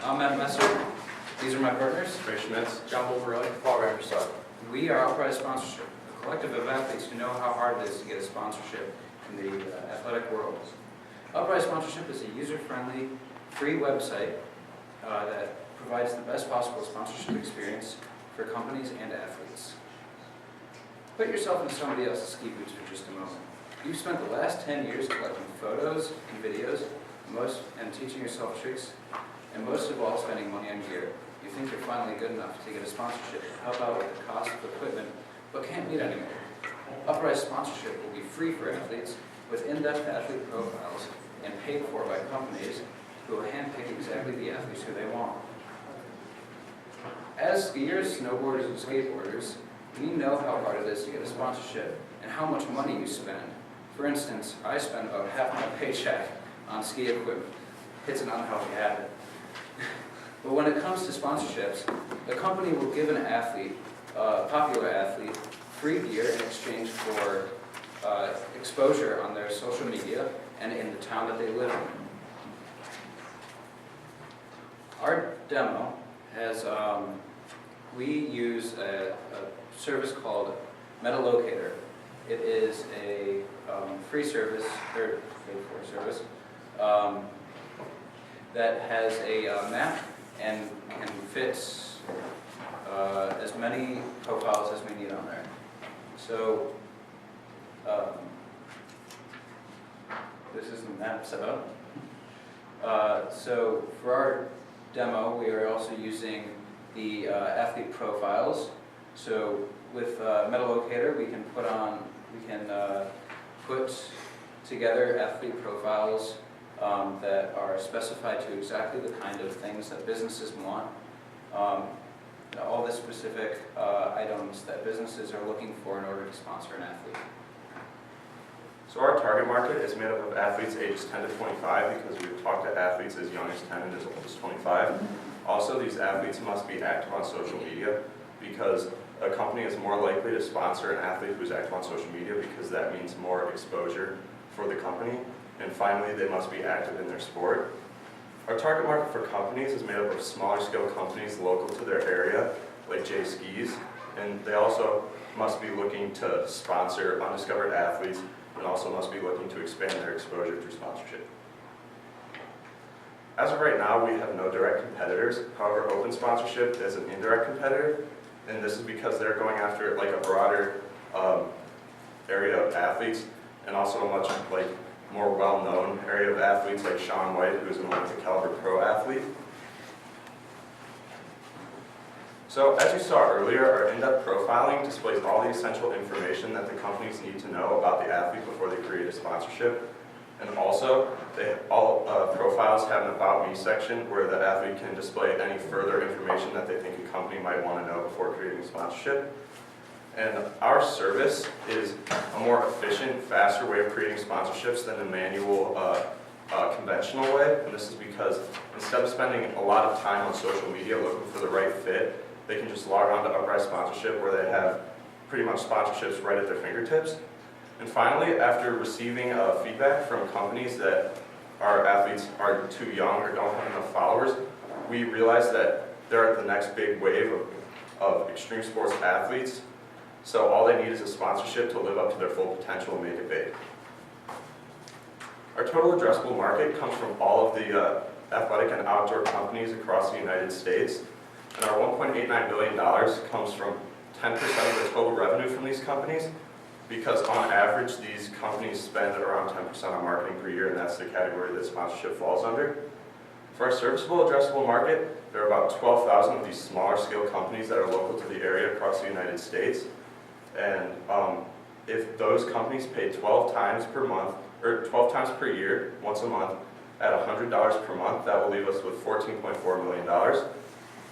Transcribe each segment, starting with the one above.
I'm Matt Messer. These are my partners. Ray Schmitz. John Wolverine. Paul Rampersad. We are Uprise Sponsorship, a collective of athletes who know how hard it is to get a sponsorship in the athletic world. Uprise Sponsorship is a user-friendly, free website that provides the best possible sponsorship experience for companies and athletes. Put yourself in somebody else's ski boots for just a moment. You've spent the last 10 years collecting photos and videos and teaching yourself tricks, and most of all spending money on gear. You think you're finally good enough to get a sponsorship to help out with the cost of equipment, but can't meet anymore. Uprise Sponsorship will be free for athletes with in-depth athlete profiles and paid for by companies who will handpick exactly the athletes who they want. As skiers, snowboarders, and skateboarders, we know how hard it is to get a sponsorship and how much money you spend. For instance, I spend about half my paycheck on ski equipment. It's an unhealthy habit. But when it comes to sponsorships, the company will give an athlete, a popular athlete, free gear in exchange for exposure on their social media and in the town that they live in. Our demo has, we use a service called Metalocator. It is a free service, or paid-for service, that has a map and can fit as many profiles as we need on there. So this is the map set up. So for our demo, we are also using the athlete profiles. So with Metalocator, we can put together athlete profiles that are specified to exactly the kind of things that businesses want. All the specific items that businesses are looking for in order to sponsor an athlete. So our target market is made up of athletes ages 10 to 25 because we've talked to athletes as young as 10 and as old as 25. Also, these athletes must be active on social media because a company is more likely to sponsor an athlete who's active on social media because that means more exposure for the company. And finally, they must be active in their sport. Our target market for companies is made up of smaller scale companies local to their area, like J Skis, and they also must be looking to sponsor undiscovered athletes and also must be looking to expand their exposure through sponsorship. As of right now, we have no direct competitors. However, Open Sponsorship is an indirect competitor, and this is because they're going after like a broader area of athletes and also a much more well-known area of athletes like Shaun White, who is an Olympic caliber pro athlete. So as you saw earlier, our in-depth profiling displays all the essential information that the companies need to know about the athlete before they create a sponsorship. And also, all profiles have an About Me section where the athlete can display any further information that they think a company might want to know before creating a sponsorship. And our service is a more efficient, faster way of creating sponsorships than a manual, conventional way. And this is because instead of spending a lot of time on social media looking for the right fit, they can just log on to Uprise Sponsorship where they have pretty much sponsorships right at their fingertips. And finally, after receiving feedback from companies that our athletes are too young or don't have enough followers, we realized that they're at the next big wave of extreme sports athletes. So all they need is a sponsorship to live up to their full potential and make it big. Our total addressable market comes from all of the athletic and outdoor companies across the United States. And our $1.89 billion comes from 10% of the total revenue from these companies, because on average, these companies spend around 10% on marketing per year, and that's the category that sponsorship falls under. For our serviceable addressable market, there are about 12,000 of these smaller scale companies that are local to the area across the United States. And if those companies pay 12 times per month, or 12 times per year, once a month, at $100 per month, that will leave us with $14.4 million.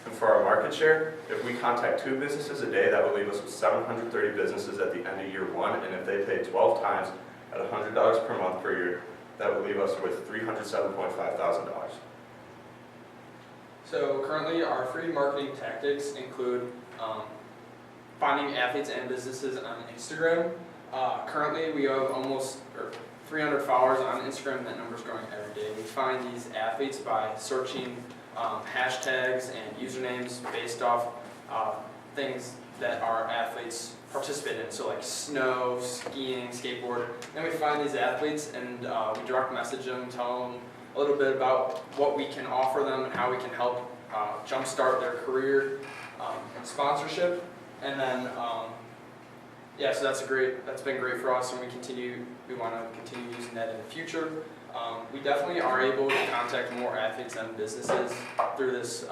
And for our market share, if we contact 2 businesses a day, that will leave us with 730 businesses at the end of year 1. And if they pay 12 times at $100 per month per year, that will leave us with $307.5 thousand. So currently our free marketing tactics include finding athletes and businesses on Instagram. Currently we have almost 300 followers on Instagram. That number's growing every day. We find these athletes by searching hashtags and usernames based off things that our athletes participate in, so like snow, skiing, skateboard. Then we find these athletes and we direct message them, tell them a little bit about what we can offer them and how we can help jumpstart their career in sponsorship. And then, yeah, so that's been great for us, and we want to continue using that in the future. We definitely are able to contact more athletes and businesses through this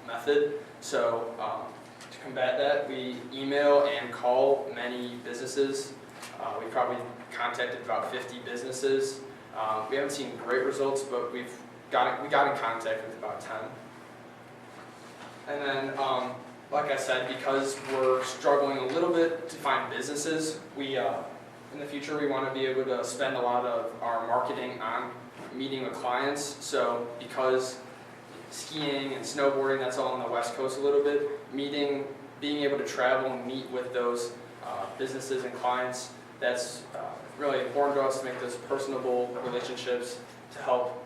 method. So to combat that, we email and call many businesses. We probably contacted about 50 businesses. We haven't seen great results, but we got in contact with about 10. And then, like I said, because we're struggling a little bit to find businesses, in the future we want to be able to spend a lot of our marketing on meeting with clients. So because skiing and snowboarding, that's all on the West Coast a little bit, being able to travel and meet with those businesses and clients, that's really important to us, to make those personable relationships to help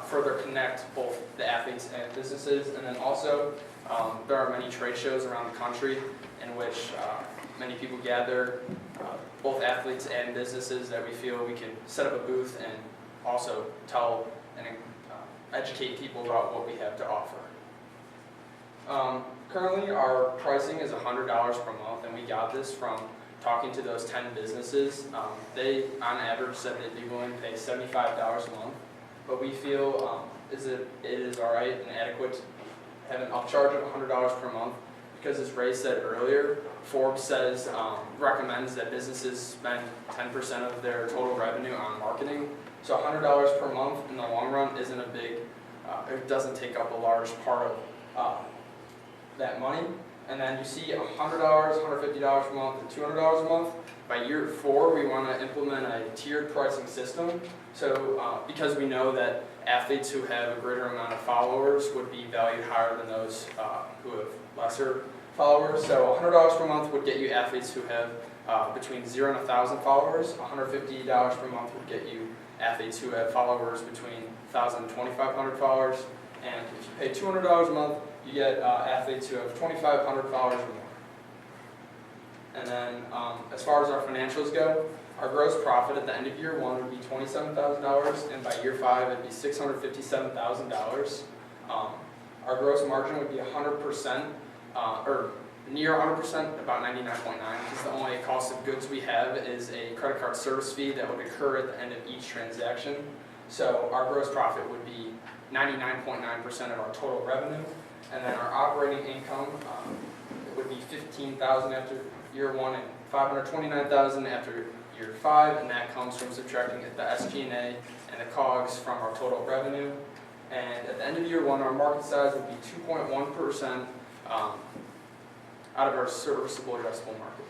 further connect both the athletes and businesses. And then also, there are many trade shows around the country in which many people gather, both athletes and businesses, that we feel we can set up a booth and also tell and educate people about what we have to offer. Currently, our pricing is $100 per month, and we got this from talking to those 10 businesses. They, on average, said they'd be willing to pay $75 a month, but we feel it is all right and adequate to have an upcharge of $100 per month, because as Ray said earlier, Forbes recommends that businesses spend 10% of their total revenue on marketing. So $100 per month in the long run isn't a big, it doesn't take up a large part of that money. And then you see $100, $150 per month, and $200 a month. By year 4, we want to implement a tiered pricing system. So because we know that athletes who have a greater amount of followers would be valued higher than those who have lesser followers. So $100 per month would get you athletes who have between 0 and 1,000 followers. $150 per month would get you athletes who have followers between 1,000 and 2,500 followers. And if you pay $200 a month, you get athletes who have 2,500 followers or more. And then as far as our financials go, our gross profit at the end of year 1 would be $27,000, and by year 5 it'd be $657,000. Our gross margin would be 100%, or near 100%, about 99.9, because the only cost of goods we have is a credit card service fee that would occur at the end of each transaction. So our gross profit would be 99.9% of our total revenue. And then our operating income would be $15,000 after year 1 and $529,000 after year 5, and that comes from subtracting the SG&A and the COGS from our total revenue. And at the end of year 1, our market size would be 2.1% out of our serviceable addressable market.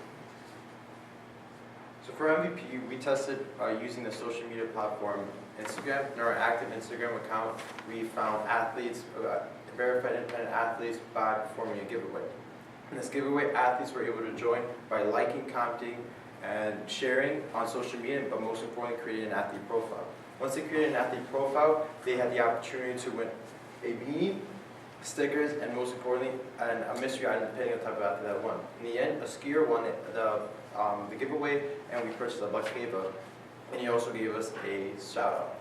So for MVP, we tested using the social media platform Instagram. In our active Instagram account, we found athletes, verified independent athletes, by performing a giveaway. In this giveaway, athletes were able to join by liking, commenting, and sharing on social media, but most importantly, creating an athlete profile. Once they created an athlete profile, they had the opportunity to win a beanie, stickers, and most importantly, a mystery item depending on the type of athlete that won. In the end, a skier won the giveaway, and we purchased a Buck Cava, and he also gave us a shout out.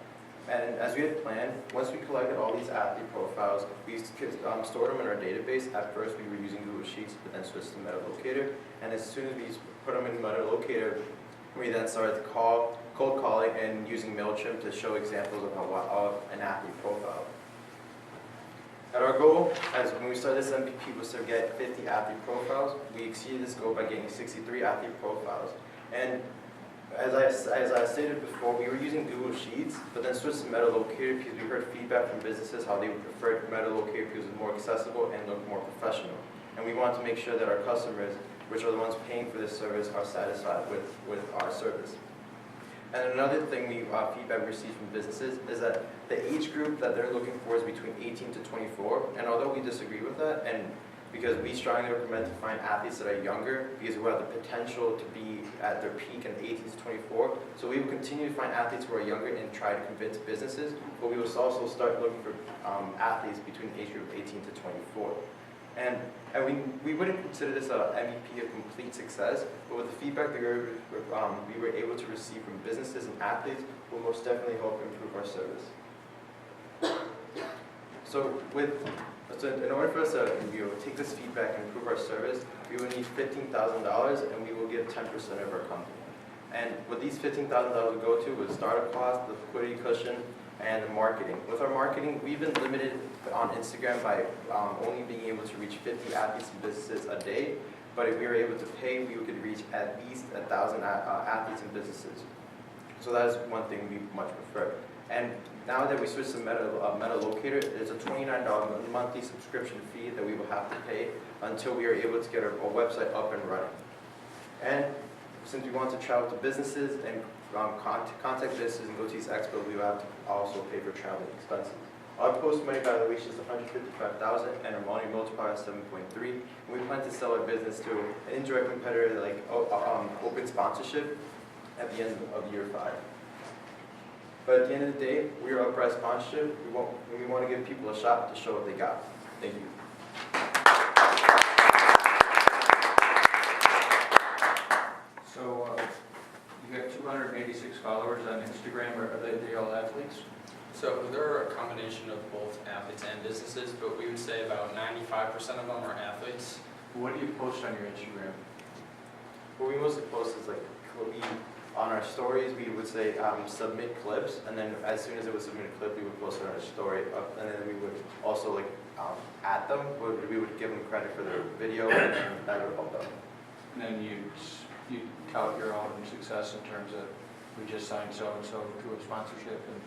And as we had planned, once we collected all these athlete profiles, we stored them in our database. At first, we were using Google Sheets, but then switched to MetaLocator. And as soon as we put them in MetaLocator, we then started cold calling and using MailChimp to show examples of an athlete profile. At our goal, as when we started this MVP, was to get 50 athlete profiles. We exceeded this goal by getting 63 athlete profiles. And as I stated before, we were using Google Sheets, but then switched to MetaLocator because we heard feedback from businesses how they preferred MetaLocator because it was more accessible and looked more professional. And we wanted to make sure that our customers, which are the ones paying for this service, are satisfied with our service. And another thing feedback we received from businesses is that the age group that they're looking for is between 18 to 24. And although we disagree with that, and because we strongly recommend to find athletes that are younger because we have the potential to be at their peak in 18 to 24. So we will continue to find athletes who are younger and try to convince businesses, but we will also start looking for athletes between the age group of 18 to 24. And we wouldn't consider this a MEP a complete success, but with the feedback that we were able to receive from businesses and athletes will most definitely help improve our service. So in order for us to take this feedback and improve our service, we will need $15,000 and we will give 10% of our company. And what these $15,000 will go to is startup costs, the liquidity cushion, and marketing. With our marketing, we've been limited on Instagram by only being able to reach 50 athletes and businesses a day. But if we were able to pay, we could reach at least 1,000 athletes and businesses. So that is one thing we much prefer. And now that we switched to Meta Locator, it's a $29 monthly subscription fee that we will have to pay until we are able to get our website up and running. And since we want to travel to businesses and contact businesses and go to these expos, we will have to also pay for traveling expenses. Our post-money valuation is $155,000 and our money multiplier is 7.3. And we plan to sell our business to an indirect competitor like open sponsorship at the end of year 5. But at the end of the day, we are Uprise sponsorship. We want to give people a shot to show what they got. Thank you. So you have 286 followers on Instagram. Are they all athletes? So there are a combination of both athletes and businesses, but we would say about 95% of them are athletes. What do you post on your Instagram? What we mostly post is on our stories, we would say submit clips, and then as soon as it was submitted a clip, we would post it on our story, and then we would also add them. We would give them credit for their video, and then that would help them. And then you tout your own success in terms of, we just signed so-and-so to a sponsorship, and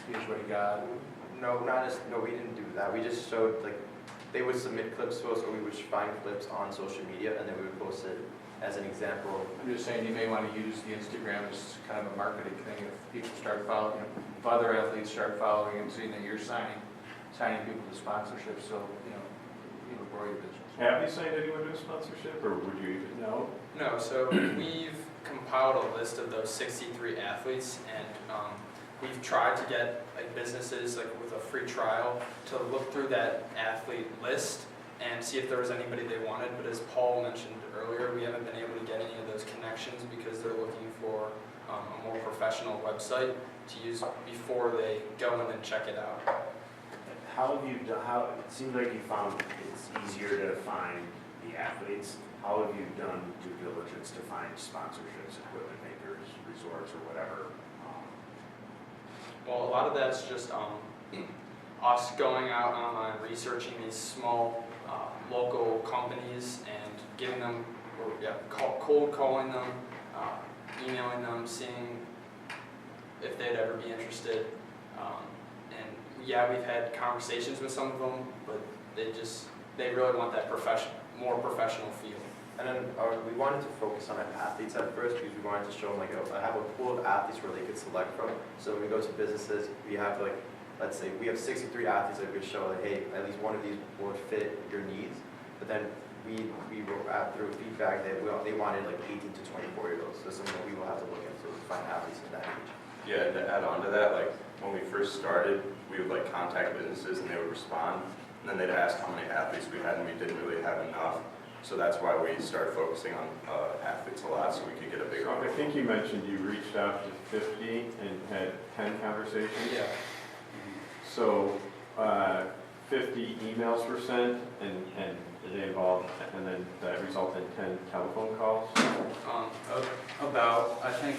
here's what he got. No, we didn't do that. We just showed, they would submit clips to us, or we would find clips on social media, and then we would post it as an example. I'm just saying you may want to use the Instagram as kind of a marketing thing. If people start following, if other athletes start following and seeing that you're signing people to sponsorships, so it'll grow your business. Have you signed anyone to a sponsorship, or would you even know? No, so we've compiled a list of those 63 athletes, and we've tried to get businesses with a free trial to look through that athlete list and see if there was anybody they wanted. But as Paul mentioned earlier, we haven't been able to get any of those connections because they're looking for a more professional website to use before they go in and check it out. How have you done, it seems like you found it's easier to find the athletes. How have you done due diligence to find sponsorships, equipment makers, resorts, or whatever? Well, a lot of that's just us going out online, researching these small local companies and giving them, cold calling them, emailing them, seeing if they'd ever be interested. We've had conversations with some of them, but they really want that more professional feel. And then we wanted to focus on our athletes at first because we wanted to show them I have a pool of athletes where they could select from. So when we go to businesses, we have let's say we have 63 athletes that we could show hey, at least one of these would fit your needs. But then we were through feedback that they wanted 18 to 24-year-olds. So something that we will have to look into to find athletes in that age. Yeah, and to add on to that, when we first started, we would contact businesses and they would respond, and then they'd ask how many athletes we had, and we didn't really have enough. So that's why we started focusing on athletes a lot, so we could get a bigger I think you mentioned you reached out to 50 and had 10 conversations. Yeah. So 50 emails were sent, and they involved, and then that resulted in 10 telephone calls. I think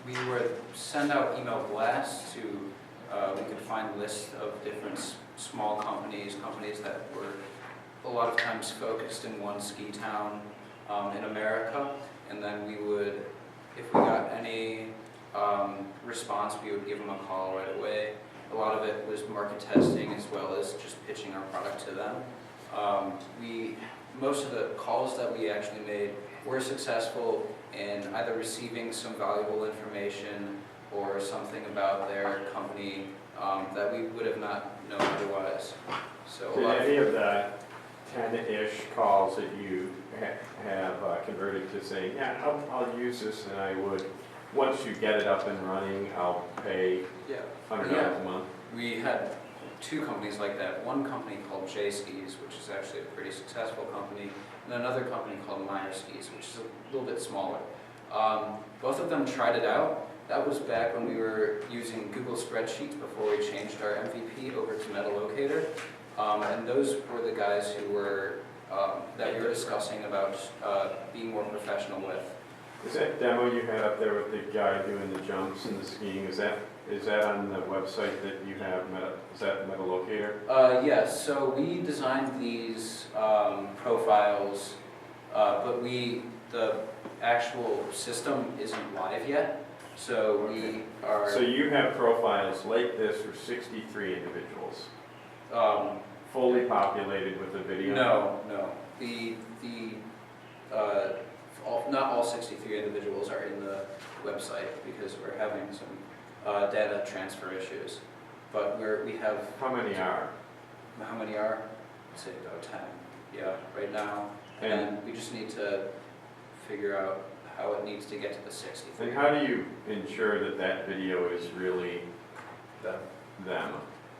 we would send out email blasts to, we could find lists of different small companies that were a lot of times focused in one ski town in America, and then we would, if we got any response, we would give them a call right away. A lot of it was market testing as well as just pitching our product to them. Most of the calls that we actually made were successful in either receiving some valuable information or something about their company that we would have not known otherwise. So Did any of that 10-ish calls that you have converted to saying, yeah, I'll use this, and I would, once you get it up and running, I'll pay Yeah. $100 a month? We had two companies like that. One company called J Skis, which is actually a pretty successful company, and another company called Meyer Skis, which is a little bit smaller. Both of them tried it out. That was back when we were using Google spreadsheets before we changed our MVP over to MetaLocator. And those were the guys who were, that we were discussing about being more professional with. Is that demo you had up there with the guy doing the jumps and the skiing, is that on the website that you have, is that MetaLocator? Yes, so we designed these profiles, but the actual system isn't live yet. So we are. So you have profiles like this for 63 individuals, fully populated with the video? No. Not all 63 individuals are in the website because we're having some data transfer issues. But we have. How many are? How many are? I'd say about 10. Yeah, right now. And we just need to figure out how it needs to get to the 63. And how do you ensure that that video is really them?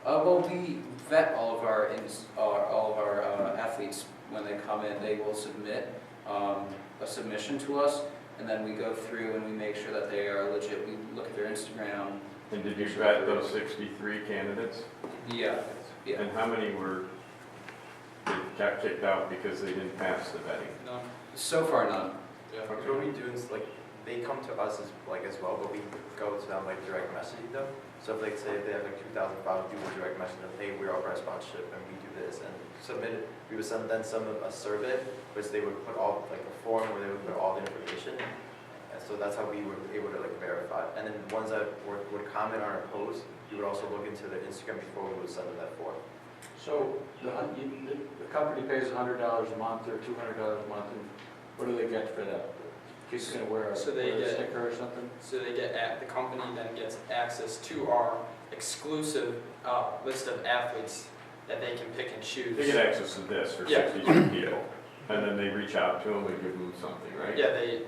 Well, we vet all of our athletes when they come in. They will submit a submission to us, and then we go through and we make sure that they are legit. We look at their Instagram. And did you vet those 63 candidates? Yeah. And how many got kicked out because they didn't pass the vetting? None. So far, none. Yeah. What we do is like, they come to us as well, but we go to them like direct messaging them. So if say if they have like 2,000 followers, do a direct message them, hey, we're Uprise sponsorship and we do this, and submit it. We would send them a survey, which they would put all like a form where they would put all the information. And so that's how we were able to like verify. And then ones that would comment on our post, we would also look into their Instagram before we would send them that form. So the company pays $100 a month or $200 a month, and what do they get for that? Just gonna wear a sticker or something? So they the company then gets access to our exclusive list of athletes that they can pick and choose. They get access to this for Yeah. 63 people, and then they reach out to them and give them something, right? Yeah, they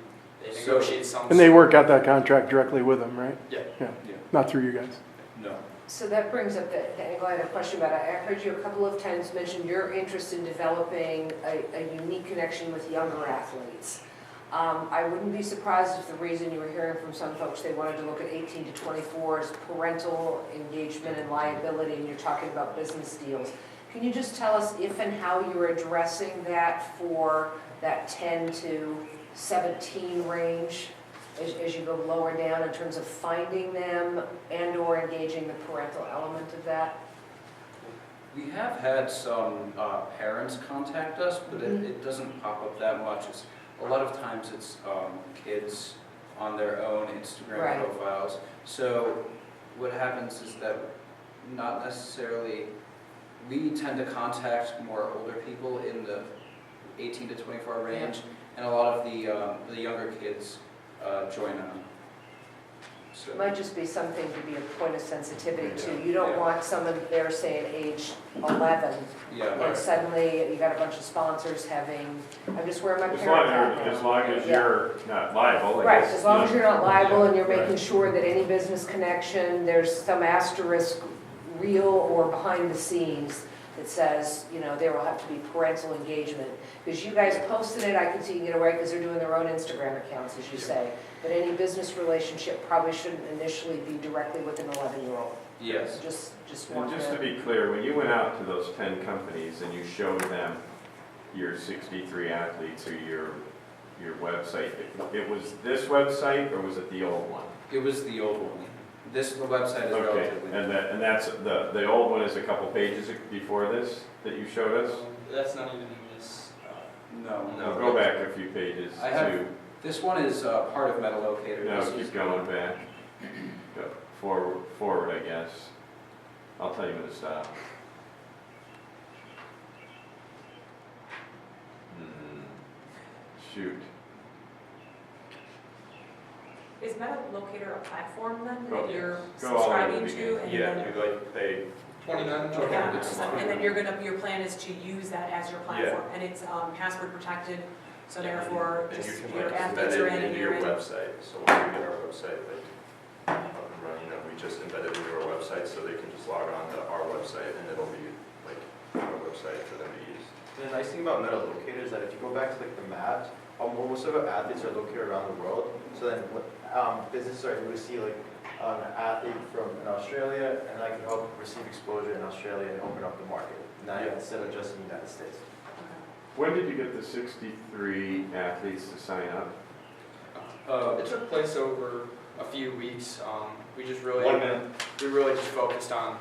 negotiate some. And they work out that contract directly with them, right? Yeah. Not through you guys. No. So that brings up the angle I had a question about. I heard you a couple of times mention your interest in developing a unique connection with younger athletes. I wouldn't be surprised if the reason you were hearing from some folks they wanted to look at 18 to 24 is parental engagement and liability, and you're talking about business deals. Can you just tell us if and how you're addressing that for that 10 to 17 range as you go lower down in terms of finding them and or engaging the parental element of that? We have had some parents contact us, but it doesn't pop up that much. A lot of times it's kids on their own Instagram Right. profiles. So what happens is that not necessarily, we tend to contact more older people in the 18 to 24 range, and a lot of the younger kids join on. So, It might just be something to be a point of sensitivity to. You don't want someone there saying age 11, yeah, and suddenly you got a bunch of sponsors having, I'm just wearing my parent hat now. As long as Yeah. you're not liable, I Right, guess. as long as you're not liable and you're Right. making sure that any business connection, there's some asterisk, real or behind the scenes, that says, there will have to be parental engagement. Because you guys posted it, I can see you can get away because they're doing their own Instagram accounts, as you say. But any business relationship probably shouldn't initially be directly with an 11-year-old. yes. Just And want just to to. be clear, when you went out to those 10 companies and you showed them your 63 athletes or your website, it was this website or was it the old one? It was the old one. The website is Okay, relatively new. and that's, the old one is a couple pages before this that you showed us? That's not even in this. No. No, go back a few pages I have- to, This one is part of MetaLocator. no, This is- keep going back. Go forward, I guess. I'll tell you when to stop. Shoot. Is MetaLocator a platform then Go- that you're go all the way to the subscribing to? beginning. And Yeah, then you like pay $29. Okay. And then your plan is to use that as your platform, and it's password protected, so therefore, And you just can your like embed athletes are it in and into you're your in. website, so when we get our website like up and running, we just embed it into our website, so they can just log on to our website and it'll be like our website for them to use. The nice thing about Meta Locator is that if you go back to like the maps, most of our athletes are located around the world. So then businesses are able to see like an athlete from in Australia, and I can help receive exposure in Australia and open up the market. Instead of just in the United States. When did you get the 63 athletes to sign up? It took place over a few weeks. We just really, 1 minute. we really just focused on,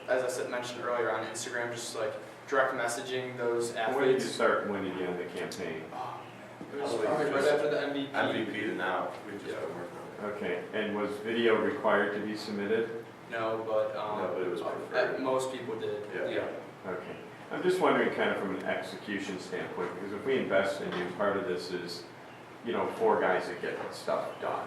as I said, mentioned earlier on Instagram, just like direct messaging those When did you athletes. start, when did you end the campaign? It was probably right after the MVP. MVP to now, we've just been working on it. Okay, and was video required to be submitted? No, but, No, but it was preferred. most people did. Yeah. Okay. I'm just wondering kind of from an execution standpoint, because if we invest in you, part of this is, 4 guys that get stuff done.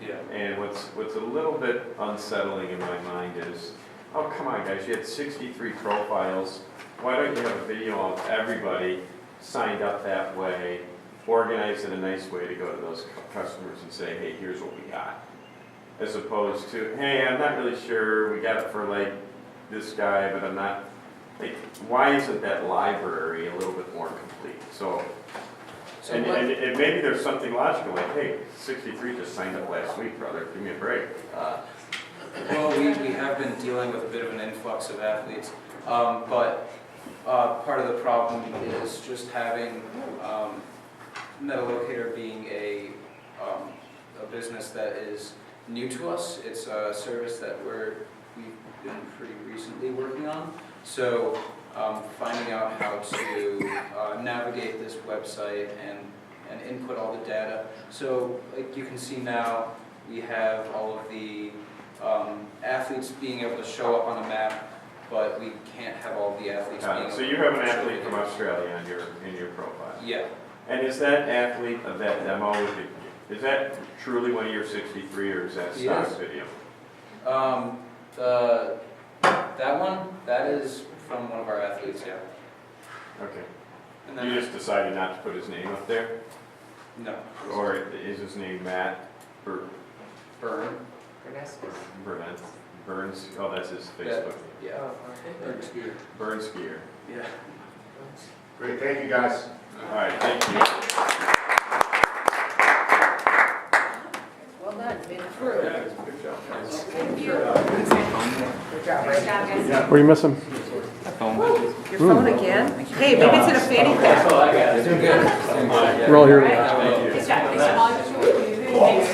Yeah. And what's a little bit unsettling in my mind is, oh, come on, guys, you had 63 profiles. Why don't you have a video of everybody signed up that way, organized in a nice way to go to those customers and say, hey, here's what we got. As opposed to, hey, I'm not really sure, we got it for like this guy, but I'm not, like, why isn't that library a little bit more complete? So, and maybe there's something logical, like, hey, 63 just signed up last week, brother, give me a break. Well, we have been dealing with a bit of an influx of athletes, but part of the problem is just having Meta Locator being a business that is new to us. It's a service that we've been pretty recently working on. So finding out how to navigate this website and input all the data. So like you can see now, we have all of the athletes being able to show up on a map, but we can't have all the athletes being able to. So you have an athlete from Australia in your profile. Yeah. And is that athlete of that demo, is that truly one of your 63 or is that stock Yes. video? That one, that is from one of our athletes, yeah. Okay. And You then, just decided not to put his name up there? No. Or is his name Matt Burn. Burns? Oh, that's his Facebook. Yeah. Burn Skier. Yeah. Great, thank you guys. All right, thank you. Well done, made it through. Yeah, good job. Thank you. Good job, Great right? job, guys. Where you miss them? Your phone again? Hey, maybe it's in a fanny pack. Doing good. We're all here. Good job. Thanks, Molly.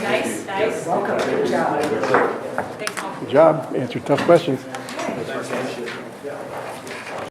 Thanks, nice. Welcome, good job. Thanks, Molly. Good job, answered tough questions.